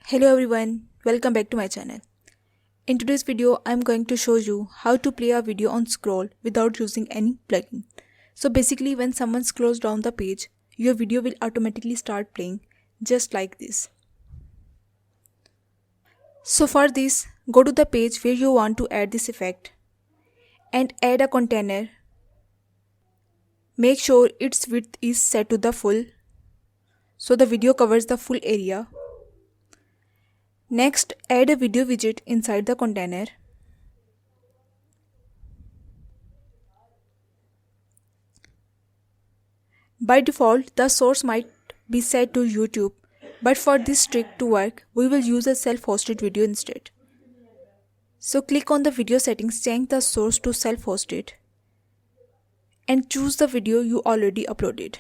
Hello everyone, welcome back to my channel. In today's video, I'm going to show you how to play a video on scroll without using any plugin. So basically when someone scrolls down the page, your video will automatically start playing just like this. So for this, go to the page where you want to add this effect and add a container. Make sure its width is set to the full so the video covers the full area. Next, add a video widget inside the container. By default, the source might be set to YouTube, but for this trick to work, we will use a self-hosted video instead. So click on the video settings, change the source to self-hosted, and choose the video you already uploaded.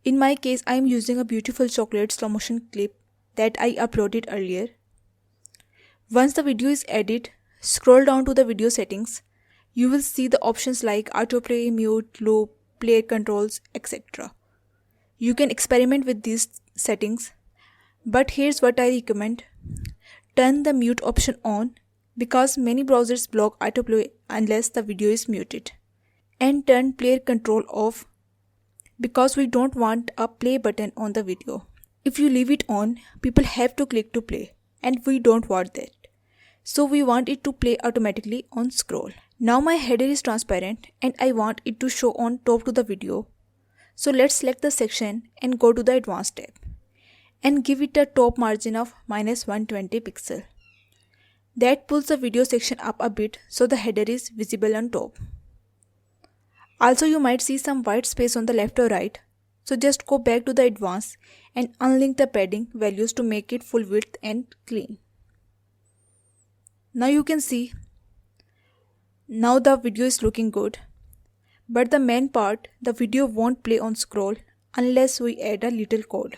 In my case, I am using a beautiful chocolate slow motion clip that I uploaded earlier. Once the video is added, scroll down to the video settings. You will see the options like autoplay, mute, loop, player controls, etc. You can experiment with these settings, but here's what I recommend. Turn the mute option on because many browsers block autoplay unless the video is muted. And turn player control off because we don't want a play button on the video. If you leave it on, people have to click to play, and we don't want that. So we want it to play automatically on scroll. Now my header is transparent and I want it to show on top to the video. So let's select the section and go to the advanced tab and give it a top margin of -120 pixel. That pulls the video section up a bit so the header is visible on top. Also you might see some white space on the left or right. So just go back to the advanced and unlink the padding values to make it full width and clean. Now you can see, now the video is looking good, but the main part, the video won't play on scroll unless we add a little code.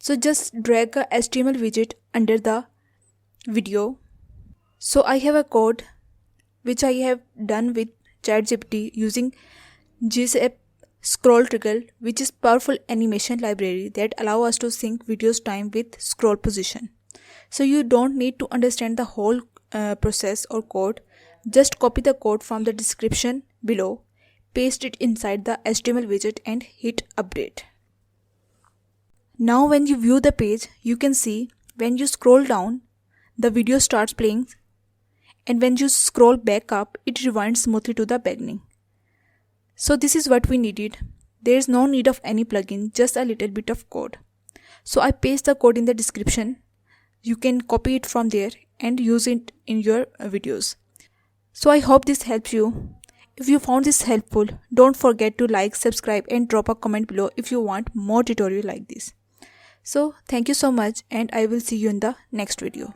So just drag a HTML widget under the video. So I have a code which I have done with ChatGPT using GSAP ScrollTrigger, which is powerful animation library that allow us to sync video's time with scroll position. So you don't need to understand the whole process or code. Just copy the code from the description below, paste it inside the HTML widget and hit update. Now when you view the page, you can see when you scroll down, the video starts playing, and when you scroll back up, it rewinds smoothly to the beginning. So this is what we needed. There is no need of any plugin, just a little bit of code. So I paste the code in the description. You can copy it from there and use it in your videos. So I hope this helps you. If you found this helpful, don't forget to like, subscribe and drop a comment below if you want more tutorial like this. So thank you so much and I will see you in the next video.